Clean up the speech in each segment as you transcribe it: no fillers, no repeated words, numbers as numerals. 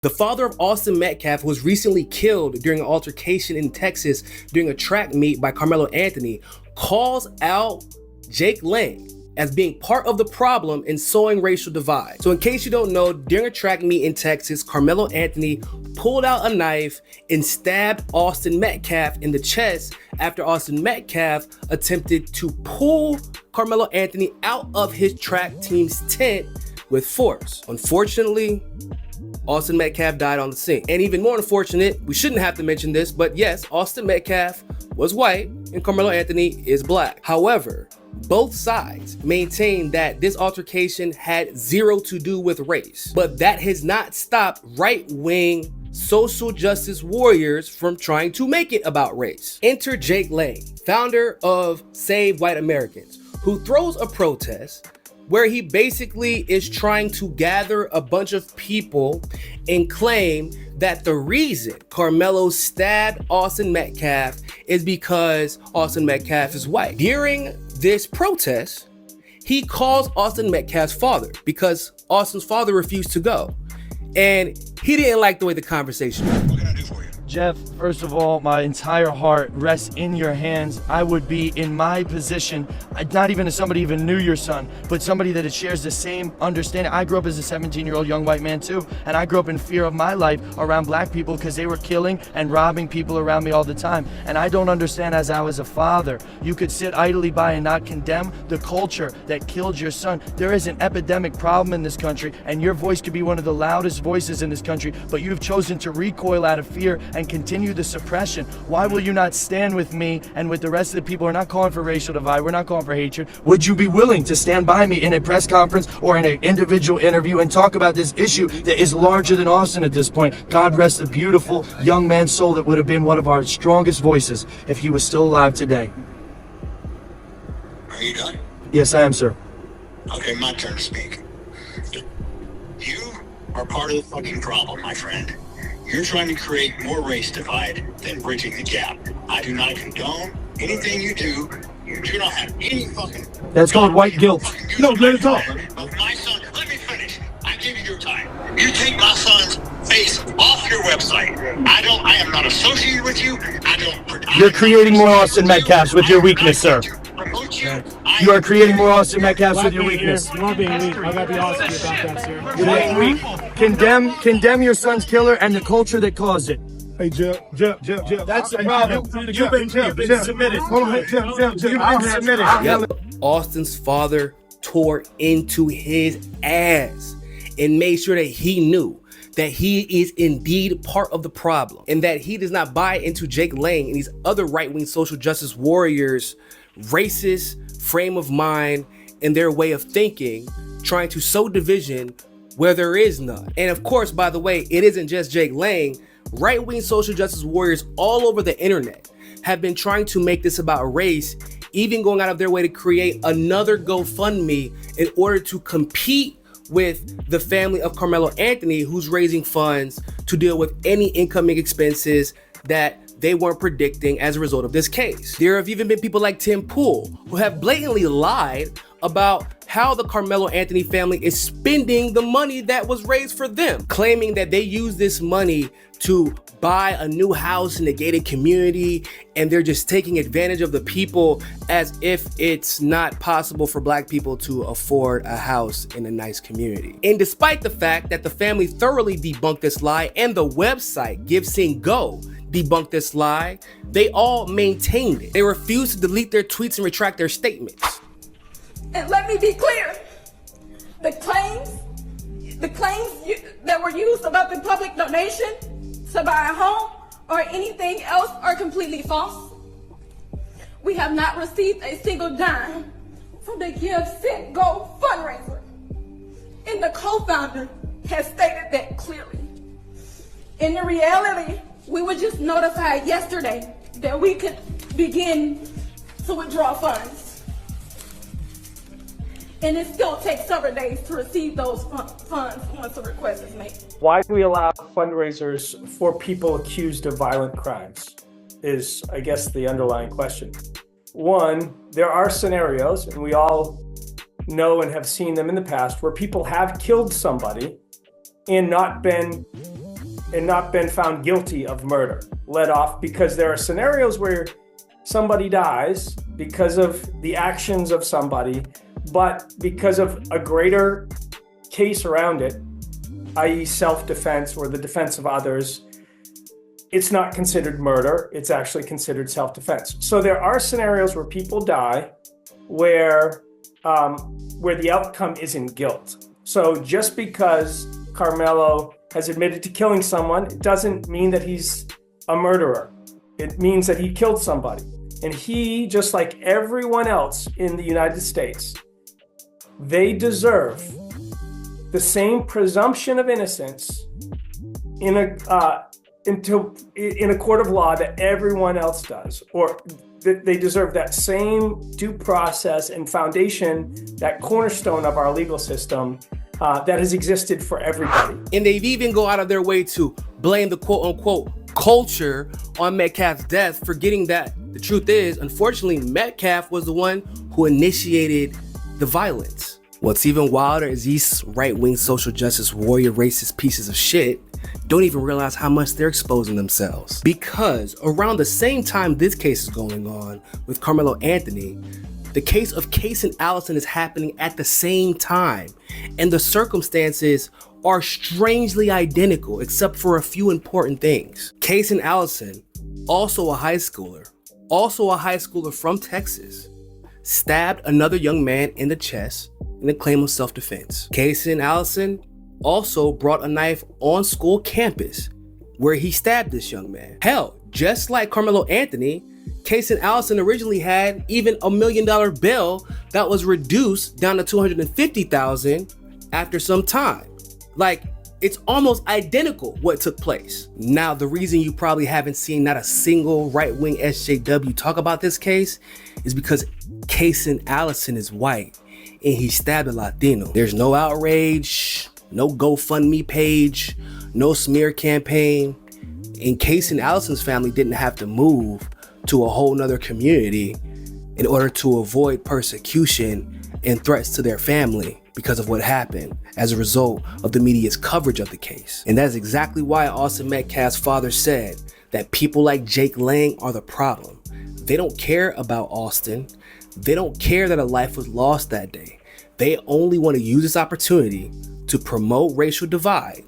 The father of Austin Metcalf was recently killed during an altercation in Texas during a track meet by Karmelo Anthony, calls out Jake Lang as being part of the problem in sowing racial divide. So in case you don't know, during a track meet in Texas, Karmelo Anthony pulled out a knife and stabbed Austin Metcalf in the chest after Austin Metcalf attempted to pull Karmelo Anthony out of his track team's tent with force. Unfortunately, Austin Metcalf died on the scene. And even more unfortunate, we shouldn't have to mention this, but yes, Austin Metcalf was white and Karmelo Anthony is black. However, both sides maintain that this altercation had zero to do with race, but that has not stopped right-wing social justice warriors from trying to make it about race. Enter Jake Lang, founder of Save White Americans, who throws a protest where he basically is trying to gather a bunch of people and claim that the reason Karmelo stabbed Austin Metcalf is because Austin Metcalf is white. During this protest, he calls Austin Metcalf's father because Austin's father refused to go. And he didn't like the way the conversation went. What can I do for you? Jeff, first of all, my entire heart rests in your hands. I would be in my position, not even as somebody even knew your son, but somebody that shares the same understanding. I grew up as a 17-year-old young white man too, and I grew up in fear of my life around black people because they were killing and robbing people around me all the time. And I don't understand, as I was a father, you could sit idly by and not condemn the culture that killed your son. There is an epidemic problem in this country, and your voice could be one of the loudest voices in this country, but you've chosen to recoil out of fear and continue the suppression. Why will you not stand with me and with the rest of the people? We're not calling for racial divide. We're not calling for hatred. Would you be willing to stand by me in a press conference or in an individual interview and talk about this issue that is larger than Austin at this point? God rest the beautiful young man's soul that would have been one of our strongest voices if he was still alive today. Are you done? Yes, I am, sir. Okay, my turn to speak. You are part of the fucking problem, my friend. You're trying to create more race divide than bridging the gap. I do not condone anything you do. You do not have any fucking... That's called white guilt. No, let it talk. But my son, let me finish. I give you your time. You take my son's face off your website. I am not associated with you. You're creating more Austin Metcalfs with your weakness, sir. You are creating more Austin Metcalfs with your weakness. You're not being weak. I gotta be honest with you about that, sir. You're being weak. Condemn your son's killer and the culture that caused it. Hey, Jeff. That's the problem. You've been submitted. Hold on, Jeff. You've been submitted. Yep. Austin's father tore into his ass and made sure that he knew that he is indeed part of the problem and that he does not buy into Jake Lang and these other right-wing social justice warriors' racist frame of mind and their way of thinking, trying to sow division where there is none. And of course, by the way, it isn't just Jake Lang. Right-wing social justice warriors all over the internet have been trying to make this about race, even going out of their way to create another GoFundMe in order to compete with the family of Karmelo Anthony, who's raising funds to deal with any incoming expenses that they weren't predicting as a result of this case. There have even been people like Tim Pool who have blatantly lied about how the Karmelo Anthony family is spending the money that was raised for them, claiming that they use this money to buy a new house in a gated community and they're just taking advantage of the people as if it's not possible for black people to afford a house in a nice community. And despite the fact that the family thoroughly debunked this lie and the website GiveSendGo debunked this lie, they all maintained it. They refused to delete their tweets and retract their statements. And let me be clear, the claims that were used about the public donation to buy a home or anything else are completely false. We have not received a single dime from the GiveSendGo fundraiser. And the co-founder has stated that clearly. In the reality, we were just notified yesterday that we could begin to withdraw funds. And it still takes several days to receive those funds once a request is made. Why do we allow fundraisers for people accused of violent crimes is, I guess, the underlying question. One, there are scenarios, and we all know and have seen them in the past, where people have killed somebody and not been and not been found guilty of murder let off, because there are scenarios where somebody dies because of the actions of somebody, but because of a greater case around it, i.e. self-defense or the defense of others, it's not considered murder, it's actually considered self-defense. So there are scenarios where people die where the outcome isn't guilt. So just because Karmelo has admitted to killing someone, it doesn't mean that he's a murderer. It means that he killed somebody. And he, just like everyone else in the United States, they deserve the same presumption of innocence in a court of law that everyone else does, or that they deserve that same due process and foundation, that cornerstone of our legal system that has existed for everybody. And they've even go out of their way to blame the quote unquote culture on Metcalf's death, forgetting that the truth is, unfortunately, Metcalf was the one who initiated the violence. What's even wilder is these right-wing social justice warrior racist pieces of shit don't even realize how much they're exposing themselves. Because around the same time this case is going on with Karmelo Anthony, the case of Casey Allison is happening at the same time, and the circumstances are strangely identical except for a few important things. Casey Allison, also a high schooler from Texas, stabbed another young man in the chest in a claim of self-defense. Casey Allison also brought a knife on school campus where he stabbed this young man. Hell, just like Karmelo Anthony, Casey Allison originally had even $1 million bail that was reduced down to $250,000 after some time. Like, it's almost identical what took place. Now, the reason you probably haven't seen not a single right-wing SJW talk about this case is because Casey Allison is white and he stabbed a Latino. There's no outrage, no GoFundMe page, no smear campaign, and Casey Allison's family didn't have to move to a whole nother community in order to avoid persecution and threats to their family because of what happened as a result of the media's coverage of the case. And that's exactly why Austin Metcalf's father said that people like Jake Lang are the problem. They don't care about Austin. They don't care that a life was lost that day. They only want to use this opportunity to promote racial divide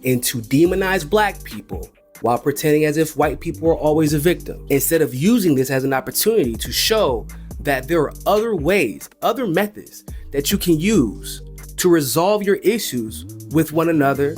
and to demonize black people while pretending as if white people are always a victim, instead of using this as an opportunity to show that there are other ways, other methods that you can use to resolve your issues with one another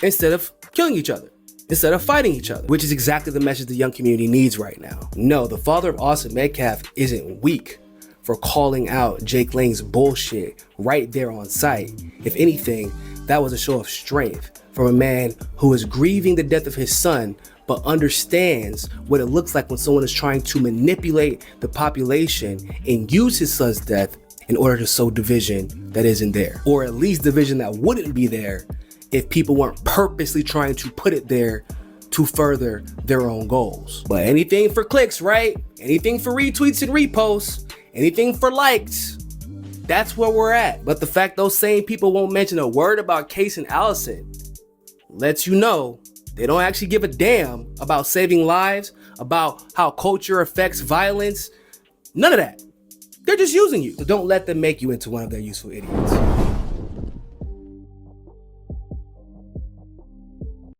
instead of killing each other, instead of fighting each other, which is exactly the message the young community needs right now. No, the father of Austin Metcalf isn't weak for calling out Jake Lang's bullshit right there on site. If anything, that was a show of strength from a man who is grieving the death of his son, but understands what it looks like when someone is trying to manipulate the population and use his son's death in order to sow division that isn't there, or at least division that wouldn't be there if people weren't purposely trying to put it there to further their own goals. But anything for clicks, right? Anything for retweets and reposts, anything for likes, that's where we're at. But the fact those same people won't mention a word about Casey Allison lets you know they don't actually give a damn about saving lives, about how culture affects violence, none of that. They're just using you. So don't let them make you into one of their useful idiots.